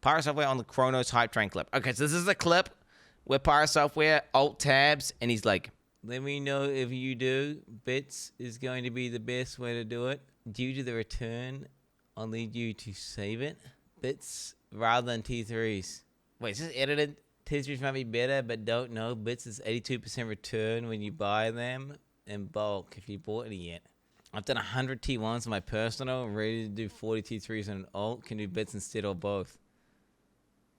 PirateSoftware on the Chronos hype train clip. Okay, so this is a clip where PirateSoftware alt tabs, and he's like, let me know if you do. Bits is going to be the best way to do it. Due to the return, I'll need you to save it. Bits rather than T3s. Wait, is this edited? T3s might be better, but don't know. Bits is 82% return when you buy them in bulk if you bought any yet. I've done 100 T1s on my personal. I'm ready to do 40 T3s on an alt. Can do bits instead or both.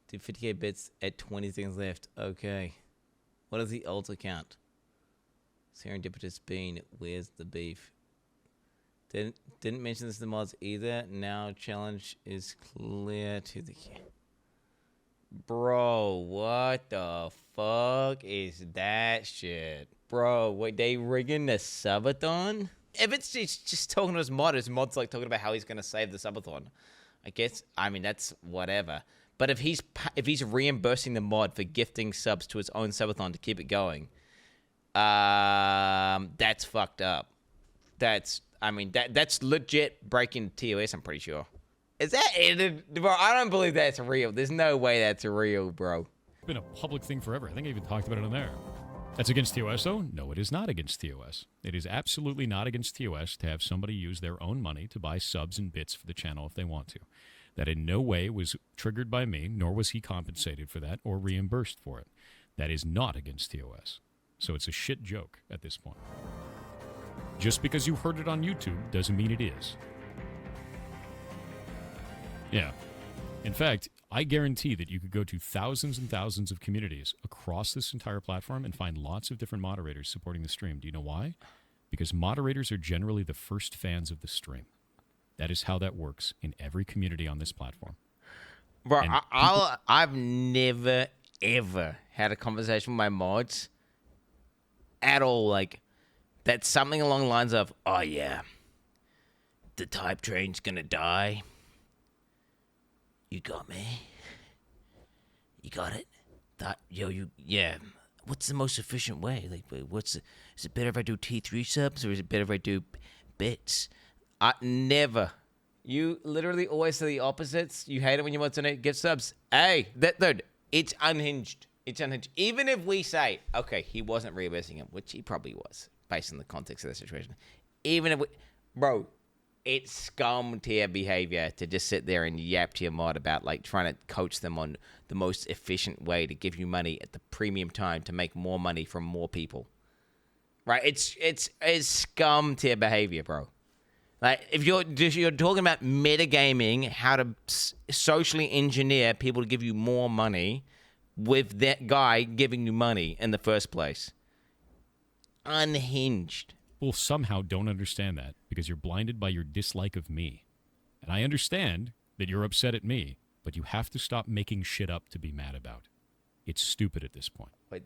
Do 50k bits at 20 things left. Okay. What is the alt account? Serendipitous Bean. Where's the beef? Didn't mention this in the mods either. Now challenge is clear to the... Bro, what the fuck is that shit? Bro, wait, they rigging the subathon? If it's just talking to his mod's like talking about how he's gonna save the subathon. I guess, I mean, that's whatever. But if he's reimbursing the mod for gifting subs to his own subathon to keep it going, that's fucked up. That's legit breaking TOS, I'm pretty sure. Is that edited? Bro, I don't believe that's real. There's no way that's real, bro. It's been a public thing forever. I think I even talked about it on there. That's against TOS, though? No, it is not against TOS. It is absolutely not against TOS to have somebody use their own money to buy subs and bits for the channel if they want to. That in no way was triggered by me, nor was he compensated for that or reimbursed for it. That is not against TOS. So it's a shit joke at this point. Just because you heard it on YouTube doesn't mean it is. Yeah. In fact, I guarantee that you could go to thousands and thousands of communities across this entire platform and find lots of different moderators supporting the stream. Do you know why? Because moderators are generally the first fans of the stream. That is how that works in every community on this platform. Bro, I've never, ever had a conversation with my mods at all. Like, that's something along the lines of, oh, yeah, the type train's gonna die. You got me. You got it. Yeah. What's the most efficient way? Like, is it better if I do T3 subs or is it better if I do bits? Never. You literally always say the opposites. You hate it when you want to get subs. Hey, dude, it's unhinged. It's unhinged. Even if we say, okay, he wasn't reimbursing him, which he probably was, based on the context of the situation. Even if bro, it's scum tier behavior to just sit there and yap to your mod about like trying to coach them on the most efficient way to give you money at the premium time to make more money from more people. Right? It's scum tier behavior, bro. Like if you're talking about metagaming, how to socially engineer people to give you more money with that guy giving you money in the first place. Unhinged. People somehow don't understand that because you're blinded by your dislike of me. And I understand that you're upset at me, but you have to stop making shit up to be mad about. It's stupid at this point. Wait,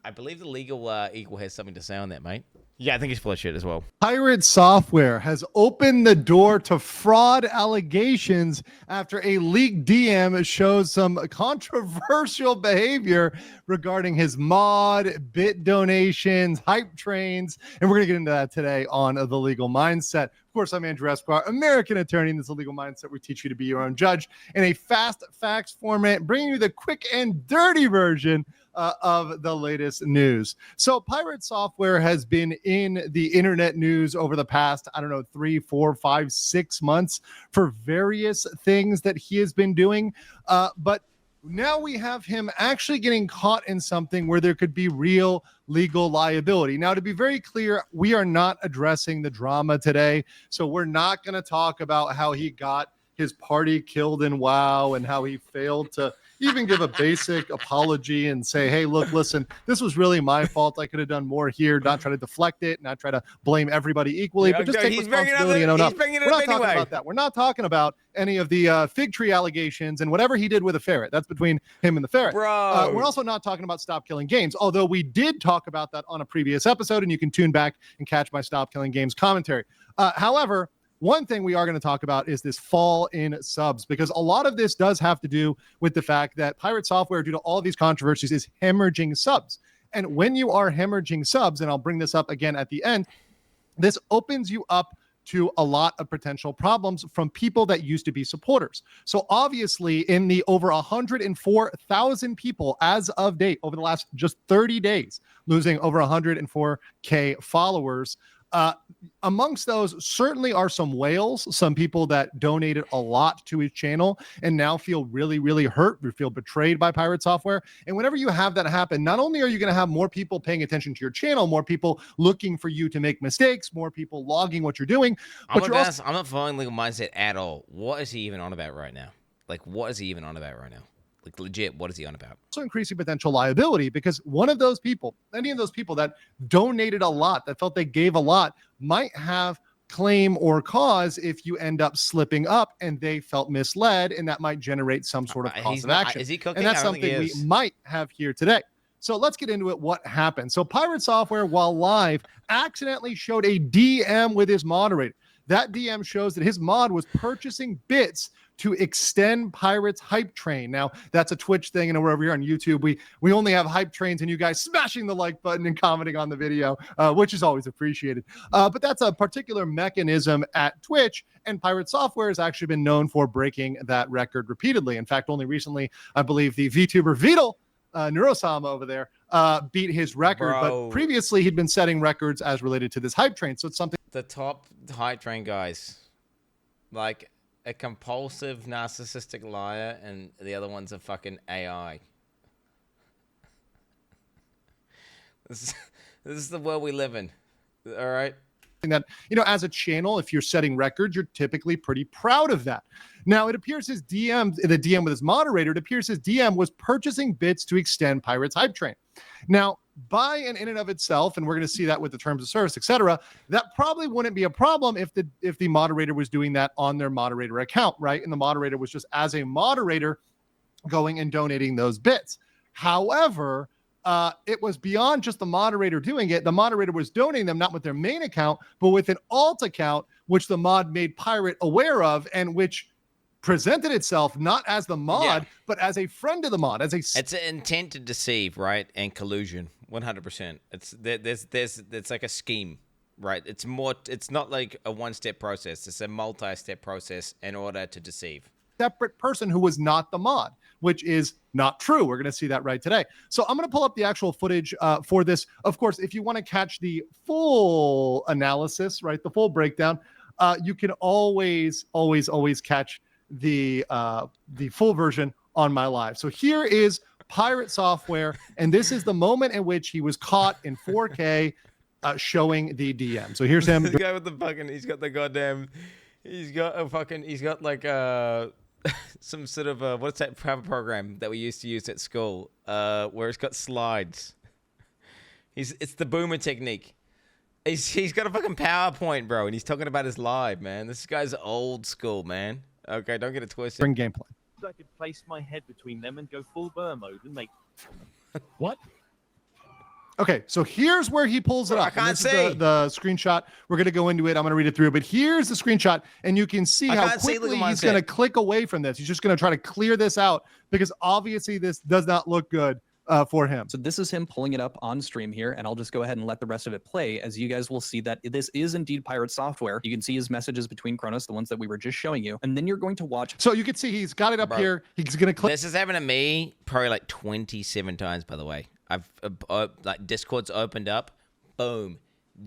I believe the legal equal has something to say on that, mate. Yeah, I think he's full of shit as well. PirateSoftware has opened the door to fraud allegations after a leaked DM shows some controversial behavior regarding his mod, bit donations, hype trains, and we're going to get into that today on The Legal Mindset. Of course, I'm Andrew Esquire, American attorney in this legal mindset. We teach you to be your own judge in a fast facts format, bringing you the quick and dirty version of the latest news. So PirateSoftware has been in the internet news over the past, 3, 4, 5, 6 months for various things that he has been doing. But now we have him actually getting caught in something where there could be real legal liability. Now, to be very clear, we are not addressing the drama today. So we're not going to talk about how he got his party killed in WoW and how he failed to even give a basic apology and say, hey, look, listen, this was really my fault. I could have done more here, not try to deflect it, not try to blame everybody equally, but just take responsibility and own up. We're not talking about that. We're not talking about any of the fig tree allegations and whatever he did with a ferret. That's between him and the ferret. Bro. We're also not talking about Stop Killing Games, although we did talk about that on a previous episode, and you can tune back and catch my Stop Killing Games commentary. However, one thing we are going to talk about is this fall in subs, because a lot of this does have to do with the fact that PirateSoftware, due to all of these controversies, is hemorrhaging subs. And when you are hemorrhaging subs, and I'll bring this up again at the end, this opens you up to a lot of potential problems from people that used to be supporters. So obviously, in the over 104,000 people as of date over the last just 30 days, losing over 104K followers, amongst those certainly are some whales, some people that donated a lot to his channel and now feel really, really hurt, feel betrayed by Pirate Software. And whenever you have that happen, not only are you going to have more people paying attention to your channel, more people looking for you to make mistakes, more people logging what you're doing, but I'm not following legal mindset at all. What is he even on about right now? Like, what is he even on about right now? Like, legit, what is he on about? Also increasing potential liability, because one of those people, any of those people that donated a lot, that felt they gave a lot, might have claim or cause if you end up slipping up and they felt misled, and that might generate some sort of cause of action. Is he cooking? And that's something we might have here today. So let's get into it. What happened? So Pirate Software, while live, accidentally showed a DM with his moderator. That DM shows that his mod was purchasing bits to extend Pirate's hype train. Now, that's a Twitch thing, and we're over here on YouTube. We only have hype trains and you guys smashing the like button and commenting on the video, which is always appreciated. But that's a particular mechanism at Twitch, and Pirate Software has actually been known for breaking that record repeatedly. In fact, only recently, I believe the VTuber Vidal, Neurosama over there, beat his record. But previously, he'd been setting records as related to this hype train. So it's something. The top hype train guys, like a compulsive narcissistic liar, and the other one's a fucking AI. This is the world we live in. All right. That, you know, as a channel, if you're setting records, you're typically pretty proud of that. Now, it appears his DM, the DM with his moderator, it appears his DM was purchasing bits to extend Pirate's hype train. Now, by and in and of itself, and we're going to see that with the terms of service, etc., that probably wouldn't be a problem if the moderator was doing that on their moderator account, right? And the moderator was just, as a moderator, going and donating those bits. However, it was beyond just the moderator doing it. The moderator was donating them not with their main account, but with an alt account, which the mod made Pirate aware of, and which presented itself not as the mod, but as a friend of the mod. It's an intent to deceive, right? And collusion, 100%. It's like a scheme, right? It's not like a one-step process. It's a multi-step process in order to deceive. Separate person who was not the mod, which is not true. We're going to see that right today. So I'm going to pull up the actual footage for this. Of course, if you want to catch the full analysis, right, the full breakdown, you can always catch the full version on my live. So here is Pirate Software, and this is the moment in which he was caught in 4K showing the DM. So here's him. The guy with the fucking, he's got like some sort of what's that program that we used to use at school, where it's got slides. It's the boomer technique. He's got a fucking PowerPoint, bro, and he's talking about his live, man. This guy's old school, man. Okay, don't get it twisted. Bring gameplay. I could place my head between them and go full burr mode and make. What? Okay, so here's where he pulls it up. I can't see the screenshot. We're going to go into it. I'm going to read it through, but here's the screenshot, and you can see how quickly he's going to click away from this. He's just going to try to clear this out because obviously this does not look good for him. So this is him pulling it up on stream here, and I'll just go ahead and let the rest of it play, as you guys will see that this is indeed Pirate Software. You can see his messages between Kronos, the ones that we were just showing you, and then you're going to watch. So you can see he's got it up here. He's going to click. This has happened to me probably like 27 times, by the way. I've like Discord's opened up, boom,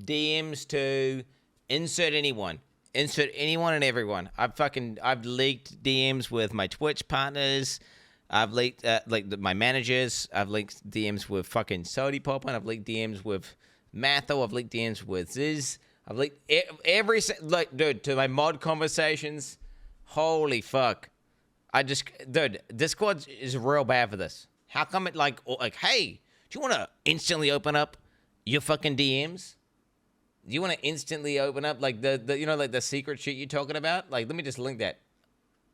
DMs to insert anyone and everyone. I've leaked DMs with my Twitch partners. I've leaked like my managers. I've leaked DMs with fucking Sody Poppin. I've leaked DMs with Matho. I've leaked DMs with Ziz. I've leaked every dude, to my mod conversations. Holy fuck! Dude, Discord is real bad for this. How come it like hey? Do you want to instantly open up your fucking DMs? Do you want to instantly open up like the you know, like the secret shit you're talking about? Like, let me just link that.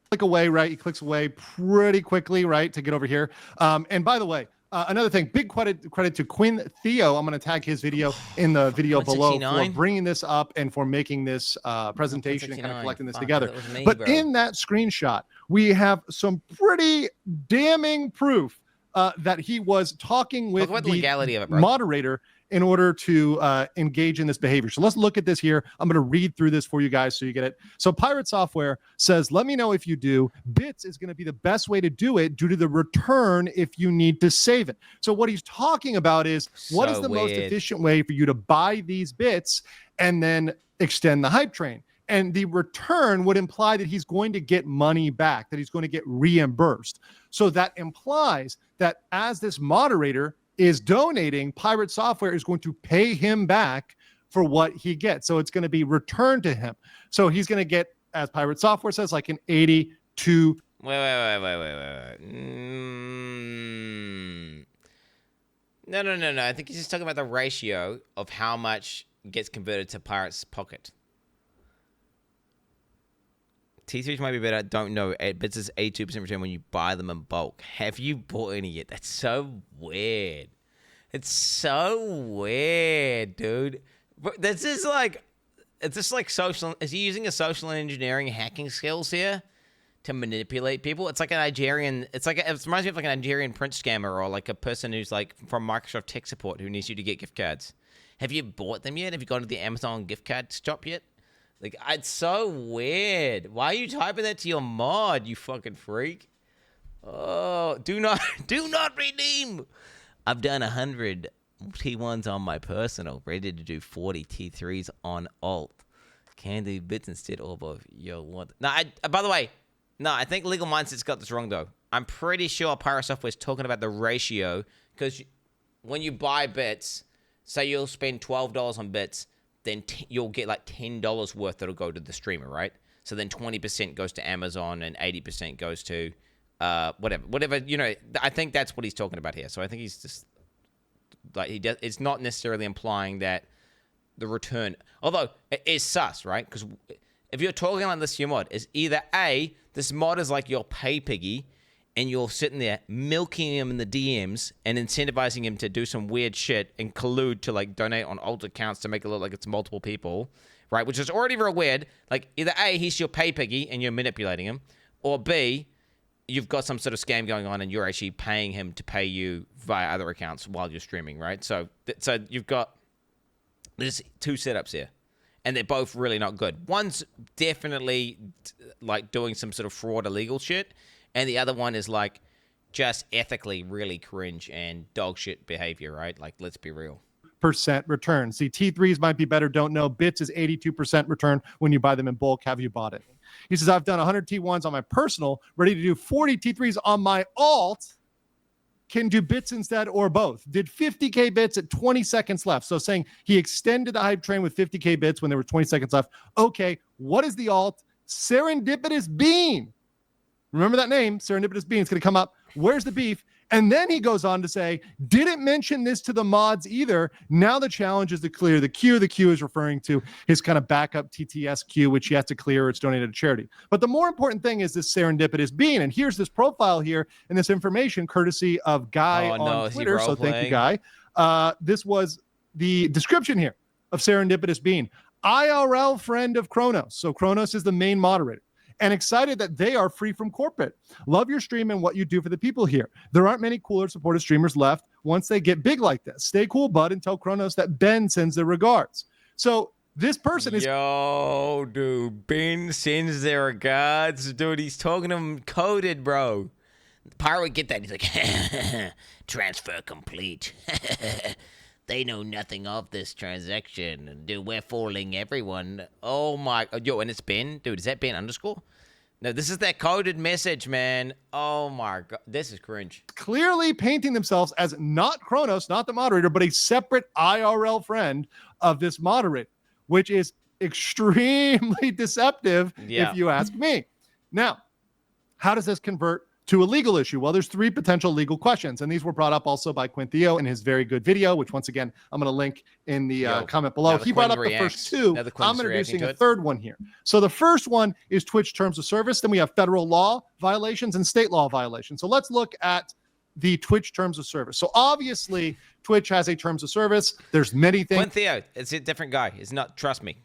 Click away, right? He clicks away pretty quickly, right, to get over here. And by the way, another thing, big credit to Quinn Theo. I'm going to tag his video in the video below for bringing this up and for making this presentation and kind of collecting this together. But in that screenshot, we have some pretty damning proof that he was talking with the legality of it, bro. moderator in order to engage in this behavior. So let's look at this here. I'm going to read through this for you guys so you get it. So Pirate Software says, let me know if you do. Bits is going to be the best way to do it due to the return if you need to save it. So what he's talking about is what is the most efficient way for you to buy these bits and then extend the hype train. And the return would imply that he's going to get money back, that he's going to get reimbursed. So that implies that as this moderator is donating, Pirate Software is going to pay him back for what he gets. So it's going to be returned to him. So he's going to get, as Pirate Software says, like an 82. Wait. No. I think he's just talking about the ratio of how much gets converted to Pirate's pocket. T3s might be better. Don't know. Bits is 82% return when you buy them in bulk. Have you bought any yet? That's so weird. It's so weird, dude. But this is like, it's just like social. Is he using a social engineering hacking skills here to manipulate people? It's like a Nigerian. It reminds me of like a Nigerian print scammer or like a person who's like from Microsoft tech support who needs you to get gift cards. Have you bought them yet? Have you gone to the Amazon gift card shop yet? Like, it's so weird. Why are you typing that to your mod, you fucking freak? Oh, do not redeem. I've done 100 T1s on my personal, ready to do 40 T3s on alt. Can do bits instead or both. Yo, what? No, by the way, no, I think Legal Mindset's got this wrong, though. I'm pretty sure Pirate Software is talking about the ratio, because when you buy bits, say you'll spend $12 on bits, then you'll get like $10 worth that'll go to the streamer, right? So then 20% goes to Amazon and 80% goes to whatever, you know. I think that's what he's talking about here. So I think he's just like, it's not necessarily implying that the return, although it is sus, right? Because if you're talking like this to your mod, is either A, this mod is like your pay piggy, and you're sitting there milking him in the DMs and incentivizing him to do some weird shit and collude to like donate on alt accounts to make it look like it's multiple people, right? Which is already real weird. Like, either A, he's your pay piggy and you're manipulating him, or B, you've got some sort of scam going on and you're actually paying him to pay you via other accounts while you're streaming, right? So you've got, there's two setups here, and they're both really not good. One's definitely like doing some sort of fraud, illegal shit, and the other one is like just ethically really cringe and dog shit behavior, right? Like, let's be real. Percent return. See, T3s might be better. Don't know. Bits is 82% return when you buy them in bulk. Have you bought it? He says, I've done 100 T1s on my personal, ready to do 40 T3s on my alt. Can do bits instead or both. Did 50K bits at 20 seconds left. So saying he extended the hype train with 50K bits when there were 20 seconds left. Okay, what is the alt? Serendipitous Bean. Remember that name, Serendipitous Bean. It's going to come up. Where's the beef? And then he goes on to say, didn't mention this to the mods either. Now the challenge is to clear the queue. The queue is referring to his kind of backup TTS queue, which he has to clear or it's donated to charity. But the more important thing is this Serendipitous Bean. And here's this profile here and this information courtesy of Guy on Twitter. So thank you, Guy. This was the description here of Serendipitous Bean. IRL friend of Kronos. So Kronos is the main moderator. And excited that they are free from corporate. Love your stream and what you do for the people here. There aren't many cooler supportive streamers left once they get big like this. Stay cool, bud, and tell Kronos that Ben sends their regards. So this person is... Yo, dude, Ben sends their regards. Dude, he's talking to him coded, bro. Pirate would get that. He's like, transfer complete. They know nothing of this transaction. Dude, we're fooling everyone. Oh my... Yo, and it's Ben? Dude, is that Ben underscore? No, this is that coded message, man. Oh my God. This is cringe. Clearly painting themselves as not Kronos, not the moderator, but a separate IRL friend of this moderator, which is extremely deceptive, if you ask me. Now, how does this convert to a legal issue? Well, there's three potential legal questions, and these were brought up also by Quintheo in his very good video, which once again, I'm going to link in the comment below. He brought up the first two. I'm introducing a third one here. So the first one is Twitch terms of service. Then we have federal law violations and state law violations. So let's look at the Twitch terms of service. So obviously, Twitch has a terms of service. There's many things. Quintheo, it's a different guy. It's not, trust me.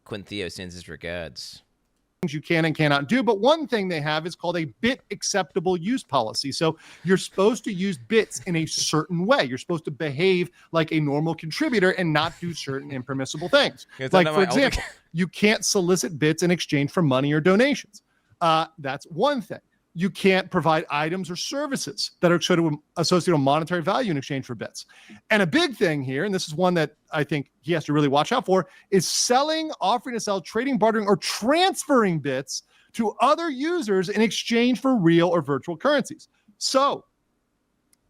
Quintheo sends his regards. you can and cannot do, but one thing they have is called a bit acceptable use policy. So you're supposed to use bits in a certain way. You're supposed to behave like a normal contributor and not do certain impermissible things. Like, for example, you can't solicit bits in exchange for money or donations. That's one thing. You can't provide items or services that are associated with monetary value in exchange for bits. And a big thing here, and this is one that I think he has to really watch out for, is selling, offering to sell, trading, bartering, or transferring bits to other users in exchange for real or virtual currencies. So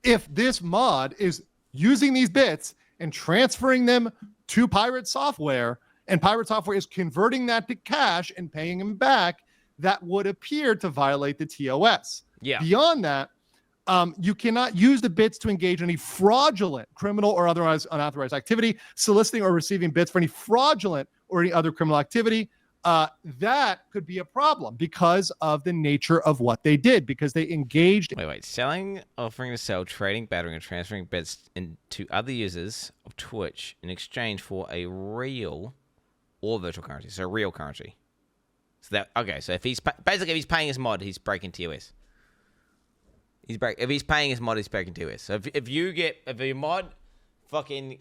if this mod is using these bits and transferring them to PirateSoftware, and PirateSoftware is converting that to cash and paying him back, that would appear to violate the TOS. Yeah. Beyond that, you cannot use the bits to engage in any fraudulent, criminal, or otherwise unauthorized activity, soliciting or receiving bits for any fraudulent or any other criminal activity. That could be a problem because of the nature of what they did, because they engaged. Wait. Selling, offering to sell, trading, bartering, and transferring bits into other users of Twitch in exchange for a real or virtual currency. So real currency. So if he's basically, if he's paying his mod, he's breaking TOS. If he's paying his mod, he's breaking TOS. So if your mod fucking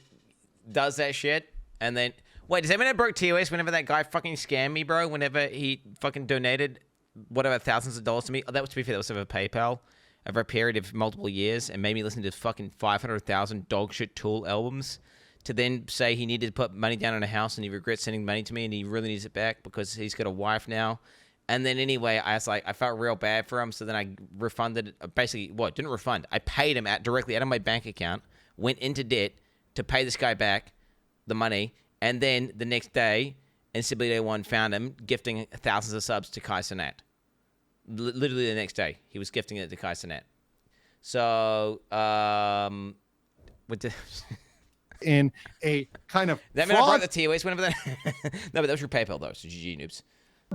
does that shit, and then does anyone ever broke TOS whenever that guy fucking scammed me, bro? Whenever he fucking donated whatever thousands of dollars to me. Oh, that was, to be fair, that was over PayPal over a period of multiple years, and made me listen to fucking 500,000 dog shit Tool albums. To then say he needed to put money down on a house and he regrets sending money to me and he really needs it back because he's got a wife now. And then anyway, I felt real bad for him. So then I refunded, didn't refund. I paid him directly out of my bank account, went into debt to pay this guy back the money. And then the next day, NCAA Day 1 found him gifting thousands of subs to Kai Cenat. Literally the next day, he was gifting it to Kai Cenat. So, in a kind of that meant I broke the TOS whenever that. No, but that was your PayPal though. So GG noobs.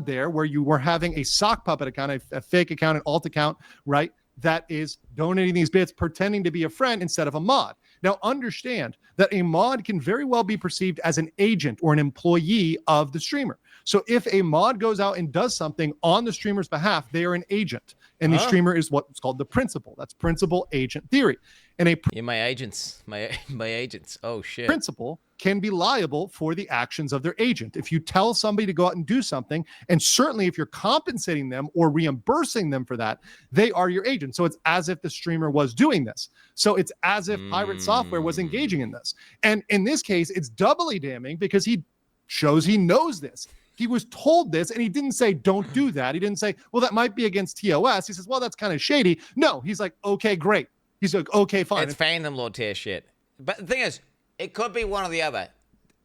There, where you were having a sock puppet account, a fake account, an alt account, right? That is donating these bits, pretending to be a friend instead of a mod. Now, understand that a mod can very well be perceived as an agent or an employee of the streamer. So if a mod goes out and does something on the streamer's behalf, they are an agent. And the streamer is what's called the principal. That's principal agent theory. And my agents. My agents. Oh, shit. Principal can be liable for the actions of their agent. If you tell somebody to go out and do something, and certainly if you're compensating them or reimbursing them for that, they are your agent. So it's as if the streamer was doing this. So it's as if PirateSoftware was engaging in this. And in this case, it's doubly damning because he shows he knows this. He was told this, and he didn't say, don't do that. He didn't say, well, that might be against TOS. He says, well, that's kind of shady. No, he's like, okay, great. He's like, okay, fine. It's fandom Lord tier shit. But the thing is, it could be one or the other.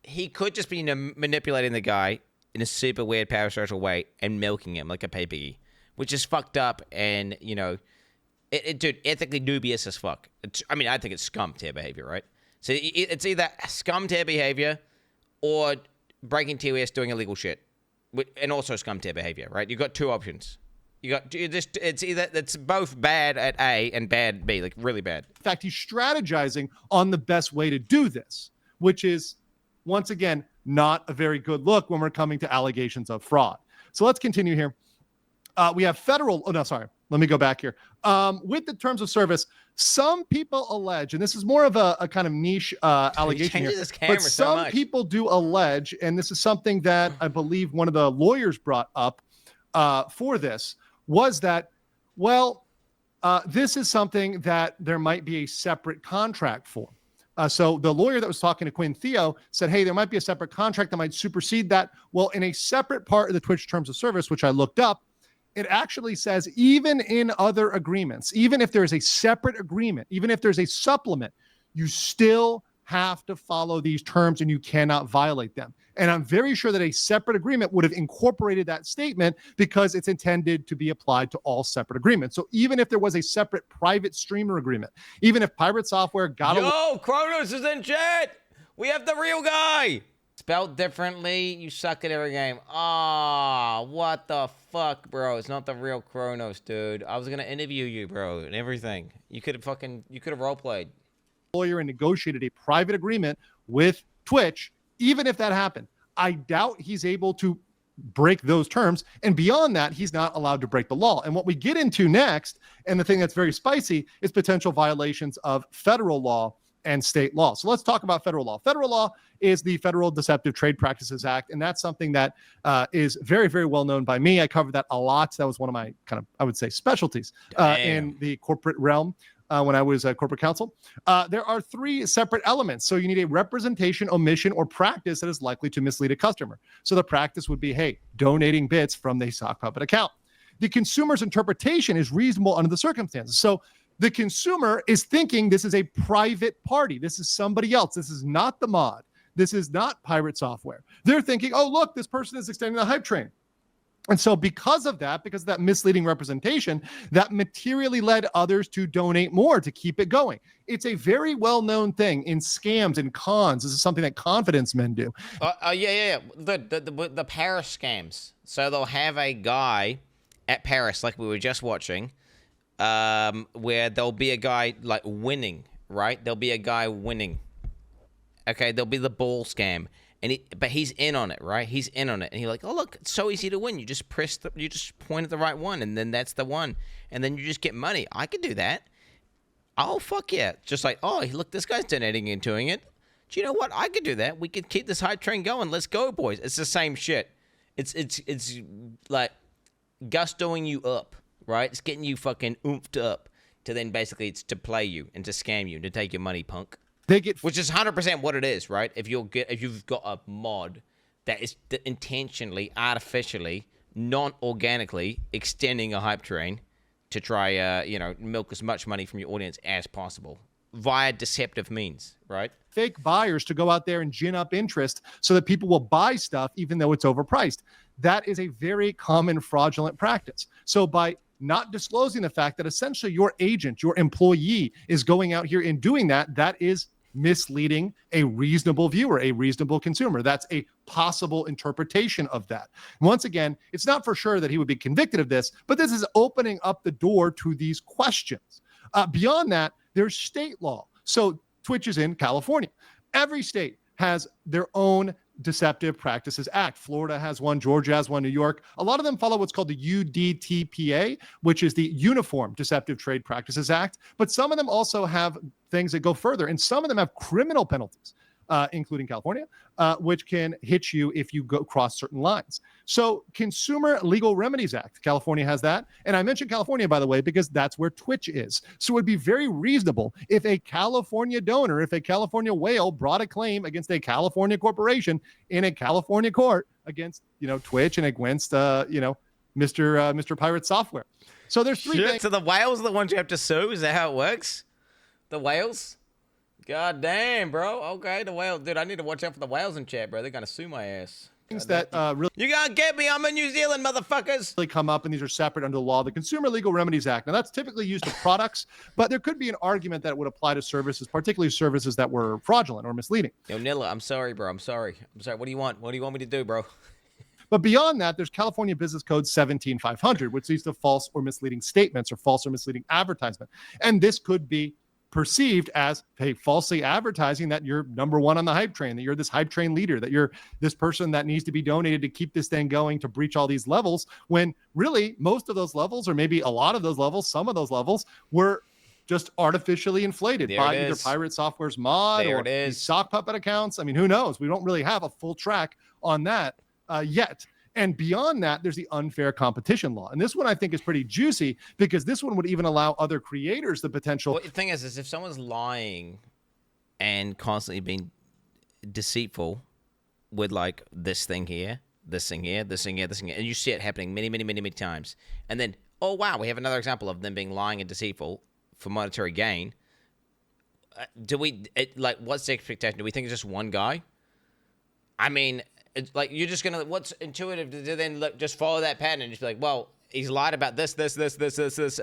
He could just be manipulating the guy in a super weird parasocial way and milking him like a pay piggy, which is fucked up and, dude, ethically dubious as fuck. I think it's scum tier behavior, right? So it's either scum tier behavior or breaking TOS, doing illegal shit, and also scum tier behavior, right? You've got two options. It's both bad at A and bad at B, like really bad. In fact, he's strategizing on the best way to do this, which is, once again, not a very good look when we're coming to allegations of fraud. So let's continue here. We have let me go back here. With the terms of service, some people allege, and this is more of a kind of niche allegation here, but some people do allege, and this is something that I believe one of the lawyers brought up for this, was that, this is something that there might be a separate contract for. So the lawyer that was talking to Quinn Theo said, hey, there might be a separate contract that might supersede that. Well, in a separate part of the Twitch terms of service, which I looked up, it actually says even in other agreements, even if there's a separate agreement, even if there's a supplement, you still have to follow these terms and you cannot violate them. And I'm very sure that a separate agreement would have incorporated that statement because it's intended to be applied to all separate agreements. So even if there was a separate private streamer agreement, even if PirateSoftware got Kronos is in chat. We have the real guy. Spelled differently, you suck at every game. What the fuck, bro? It's not the real Kronos, dude. I was gonna interview you, bro, and everything. You could have roleplayed. Lawyer and negotiated a private agreement with Twitch. Even if that happened, I doubt he's able to break those terms. And beyond that, he's not allowed to break the law. And what we get into next, and the thing that's very spicy, is potential violations of federal law and state law. So let's talk about federal law. Federal law is the Federal Deceptive Trade Practices Act, and that's something that is very, very well known by me. I covered that a lot. That was one of my kind of, I would say, specialties in the corporate realm. When I was a corporate counsel. There are 3 separate elements. So you need a representation, omission, or practice that is likely to mislead a customer. So the practice would be, hey, donating bits from the sock puppet account. The consumer's interpretation is reasonable under the circumstances. So the consumer is thinking this is a private party. This is somebody else. This is not the mod. This is not PirateSoftware. They're thinking, oh, look, this person is extending the hype train. And so because of that misleading representation, that materially led others to donate more to keep it going. It's a very well-known thing in scams and cons. This is something that confidence men do. Yeah. The Paris scams. So they'll have a guy at Paris, like we were just watching, where there'll be a guy like winning, right? There'll be a guy winning. Okay, there'll be the ball scam. But he's in on it, right? He's in on it, and he's like, "Oh, look, it's so easy to win. You just you just point at the right one, and then that's the one, and then you just get money. I could do that. Oh, fuck yeah! Just like, oh, look, this guy's donating and doing it. Do you know what? I could do that. We could keep this hype train going. Let's go, boys. It's the same shit. It's like gustoing you up, right? It's getting you fucking oomphed up to then basically it's to play you and to scam you and to take your money, punk." Which is 100% what it is, right? If you've got a mod that is intentionally, artificially, non-organically extending a hype train to try, milk as much money from your audience as possible via deceptive means, right? Fake buyers to go out there and gin up interest so that people will buy stuff even though it's overpriced. That is a very common fraudulent practice. So by not disclosing the fact that essentially your agent, your employee is going out here and doing that, that is misleading a reasonable viewer, a reasonable consumer. That's a possible interpretation of that. Once again, it's not for sure that he would be convicted of this, but this is opening up the door to these questions. Beyond that, there's state law. So Twitch is in California. Every state has their own Deceptive Practices Act. Florida has one, Georgia has one, New York. A lot of them follow what's called the UDTPA, which is the Uniform Deceptive Trade Practices Act. But some of them also have things that go further, and some of them have criminal penalties, including California, which can hit you if you go cross certain lines. So Consumer Legal Remedies Act, California has that. And I mentioned California, by the way, because that's where Twitch is. So it would be very reasonable if a California donor, if a California whale brought a claim against a California corporation in a California court against, Twitch and against, Mr. PirateSoftware. So there's 3 things. So the whales are the ones you have to sue? Is that how it works? The whales? God damn, bro. Okay, the whales. Dude, I need to watch out for the whales in chat, bro. They're going to sue my ass. Things that really You gonna get me? I'm in New Zealand, motherfuckers. come up, and these are separate under the law. The Consumer Legal Remedies Act. Now, that's typically used to products, but there could be an argument that it would apply to services, particularly services that were fraudulent or misleading. Yo, Nilla, I'm sorry, bro. I'm sorry. What do you want? What do you want me to do, bro? But beyond that, there's California Business Code 17500, which leads to false or misleading statements or false or misleading advertisement. And this could be perceived as, hey, falsely advertising that you're number one on the hype train, that you're this hype train leader, that you're this person that needs to be donated to keep this thing going to breach all these levels, when really most of those levels, or maybe a lot of those levels, some of those levels were just artificially inflated by either PirateSoftware's mod or these sock puppet accounts. I mean, who knows? We don't really have a full track on that yet. And beyond that, there's the unfair competition law. And this one I think is pretty juicy because this one would even allow other creators the potential. Well, the thing is if someone's lying and constantly being deceitful with like this thing here, this thing here, this thing here, this thing here, and you see it happening many, many, many, many times. And then, oh, wow, we have another example of them being lying and deceitful for monetary gain. What's the expectation? Do we think it's just one guy? I mean, it's like you're just gonna. What's intuitive to then just follow that pattern and just be like, well, he's lied about this. I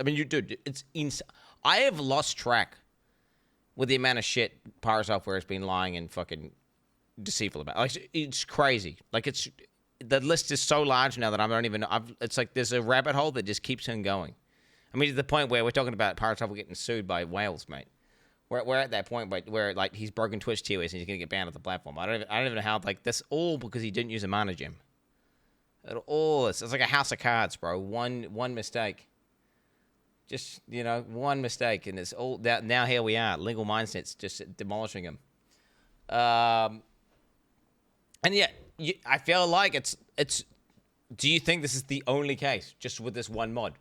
mean, it's insane. I have lost track with the amount of shit PirateSoftware has been lying and fucking deceitful about. Like, it's crazy. Like, the list is so large now that I don't even know. It's like there's a rabbit hole that just keeps on going. I mean, to the point where we're talking about PirateSoftware getting sued by whales, mate. We're at that point where like he's broken Twitch TOS and he's gonna get banned off the platform. I don't even know how, like, that's all because he didn't use a mana gem. It's like a house of cards, bro. One mistake. Just, one mistake, and it's all that. Now here we are, legal mindsets just demolishing them. And yeah, I feel like it's. Do you think this is the only case, just with this one mod?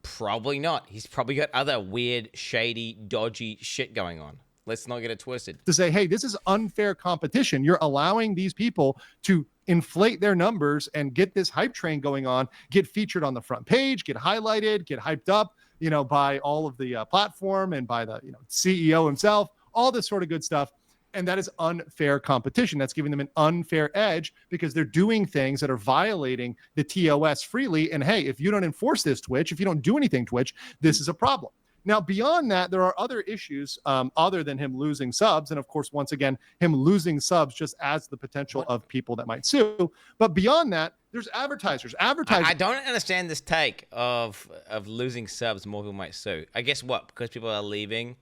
Probably not. He's probably got other weird, shady, dodgy shit going on. Let's not get it twisted. To say, hey, this is unfair competition. You're allowing these people to inflate their numbers and get this hype train going on, get featured on the front page, get highlighted, get hyped up, by all of the platform and by the CEO himself, all this sort of good stuff. And that is unfair competition. That's giving them an unfair edge because they're doing things that are violating the TOS freely. And hey, if you don't enforce this, Twitch, if you don't do anything, Twitch, this is a problem. Now, beyond that, there are other issues other than him losing subs. And of course, once again, him losing subs just adds the potential of people that might sue. But beyond that, there's advertisers. I don't understand this take of losing subs, more people might sue. I guess what? Because people are leaving,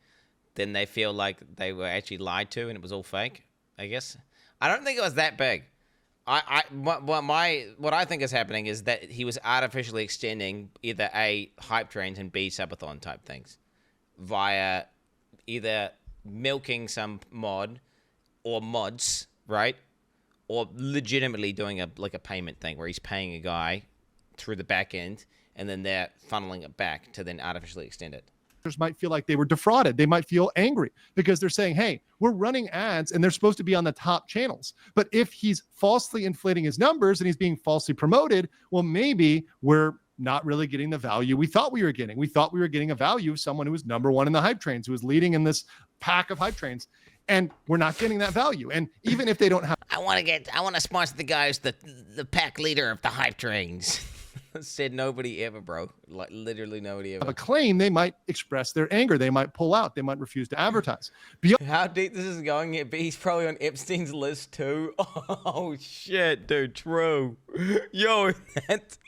then they feel like they were actually lied to and it was all fake, I guess. I don't think it was that big. What I think is happening is that he was artificially extending either A, hype trains, and B, subathon type things via either milking some mod or mods, right? Or legitimately doing a payment thing where he's paying a guy through the back end and then they're funneling it back to then artificially extend it. Might feel like they were defrauded. They might feel angry because they're saying, hey, we're running ads and they're supposed to be on the top channels. But if he's falsely inflating his numbers and he's being falsely promoted, well, maybe we're not really getting the value we thought we were getting. We thought we were getting a value of someone who was number one in the hype trains, who was leading in this pack of hype trains. And we're not getting that value. And even if they don't have... I want to sponsor the guy who's the pack leader of the hype trains. Said nobody ever, bro. Like literally nobody ever. A claim, they might express their anger. They might pull out. They might refuse to advertise. How deep this is going, he's probably on Epstein's list too. Oh shit, dude, true. Yo, that's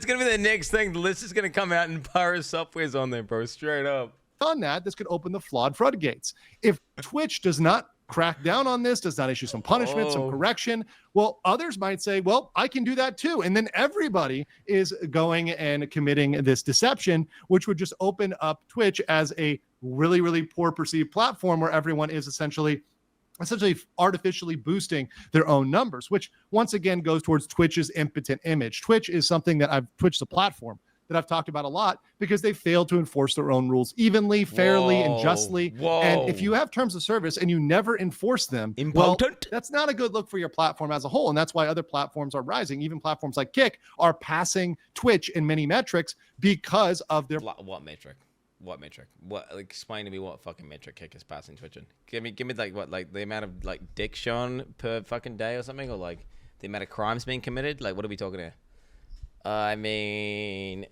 gonna be the next thing. The list is gonna come out and PirateSoftware's on there, bro. Straight up. On that, this could open the flawed floodgates. If Twitch does not crack down on this, does not issue some punishment, some correction, well, others might say, well, I can do that too. And then everybody is going and committing this deception, which would just open up Twitch as a really, really poor perceived platform where everyone is essentially artificially boosting their own numbers, which once again goes towards Twitch's impotent image. Twitch is something that Twitch's a platform that I've talked about a lot because they fail to enforce their own rules evenly, fairly, and justly. And if you have terms of service and you never enforce them, well, that's not a good look for your platform as a whole. And that's why other platforms are rising. Even platforms like Kick are passing Twitch in many metrics because of their... What metric? What metric? Explain to me what fucking metric Kick is passing Twitch in. Give me like the amount of dick shown per fucking day or something, or like the amount of crimes being committed. Like, what are we talking here? I mean,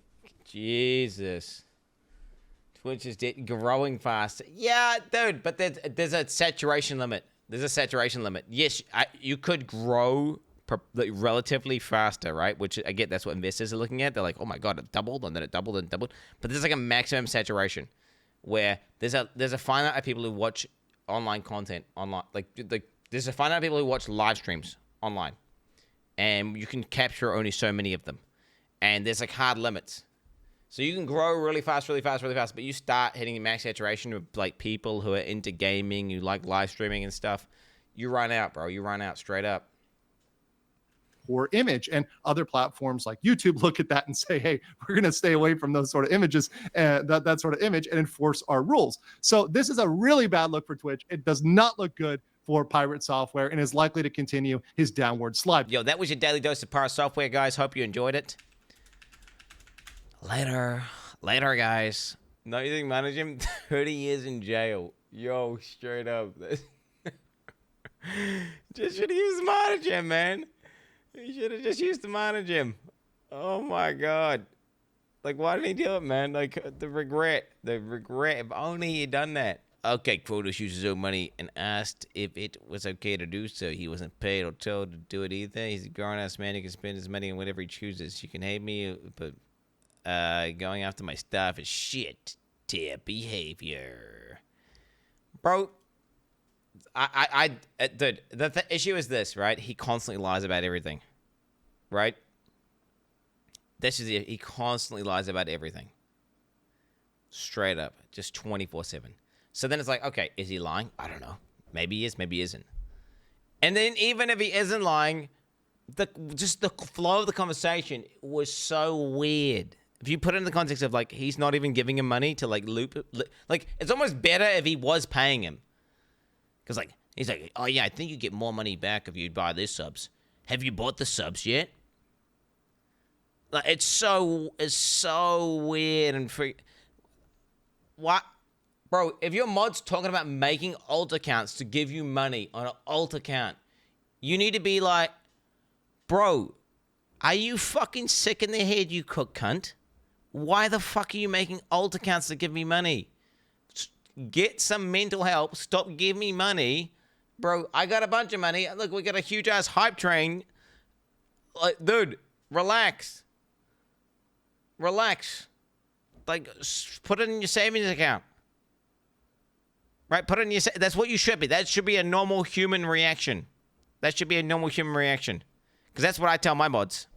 Jesus. Twitch is growing fast. Yeah, dude, but there's a saturation limit. There's a saturation limit. Yes, you could grow relatively faster, right? Which I get, that's what investors are looking at. They're like, oh my God, it doubled, and then it doubled and doubled. But there's like a maximum saturation where there's a finite amount of people who watch online content online. Like there's a finite amount of people who watch live streams online, and you can capture only so many of them. And there's like hard limits. So you can grow really fast, but you start hitting max saturation with like people who are into gaming, who like live streaming and stuff. You run out, bro. You run out straight up. Poor image. And other platforms like YouTube look at that and say, hey, we're going to stay away from those sort of images, that sort of image, and enforce our rules. So this is a really bad look for Twitch. It does not look good for PirateSoftware and is likely to continue his downward slide. Yo, that was your daily dose of PirateSoftware, guys. Hope you enjoyed it. Later, guys. No, you think manage him? 30 years in jail. Yo, straight up. Just should have used the monitor gem, man. You should have just used the monitor gem. Oh my God. Like, why didn't he do it, man? Like, the regret. If only he had done that. Okay, Quotas used his own money and asked if it was okay to do so. He wasn't paid or told to do it either. He's a grown-ass man. He can spend his money on whatever he chooses. You can hate me, but going after my stuff is shit tier behavior. Bro, dude, the issue is this, right? He constantly lies about everything. right? This is it. He constantly lies about everything. Straight up. Just 24/7. So then it's like, okay, is he lying? I don't know. Maybe he is, maybe he isn't. And then even if he isn't lying, just the flow of the conversation was so weird. If you put it in the context of, like, he's not even giving him money to, like, like, it's almost better if he was paying him. Because, like, he's like, oh, yeah, I think you get more money back if you buy this subs. Have you bought the subs yet? Like, it's so weird and free. What? Bro, if your mod's talking about making alt accounts to give you money on an alt account, you need to be like, bro, are you fucking sick in the head, you cook cunt? Why the fuck are you making alt accounts to give me money? Get some mental help. Stop giving me money. Bro, I got a bunch of money. Look, we got a huge ass hype train. Like, dude, relax. Relax. Like, put it in your savings account. Right? Put it in your... That's what you should be. That should be a normal human reaction. That should be a normal human reaction. Because that's what I tell my mods.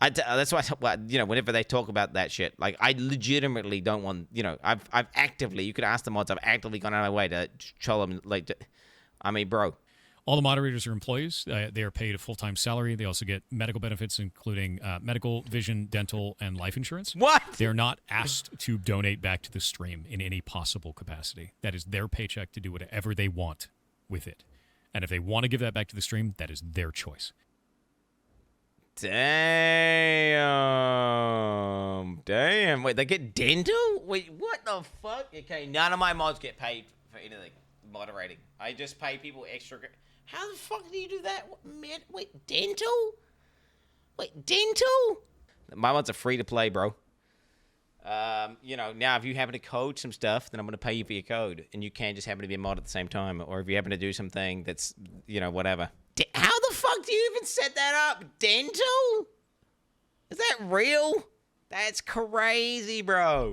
That's why, you know, whenever they talk about that shit, like, I legitimately don't want, you know, I've actively, you could ask the mods, I've actively gone out of my way to troll them, like, I mean, bro. All the moderators are employees. They are paid a full-time salary. They also get medical benefits, including medical, vision, dental, and life insurance. What? They are not asked to donate back to the stream in any possible capacity. That is their paycheck to do whatever they want with it. And if they want to give that back to the stream, that is their choice. Damn. Wait, they get dental? Wait, what the fuck? Okay, none of my mods get paid for anything moderating. I just pay people extra. How the fuck do you do that? Wait, dental? Wait, dental? My mods are free to play, bro. You know, now if you happen to code some stuff, then I'm going to pay you for your code. And you can't just happen to be a mod at the same time. Or if you happen to do something that's, you know, whatever. How the fuck do you even set that up? Dental? Is that real? That's crazy, bro.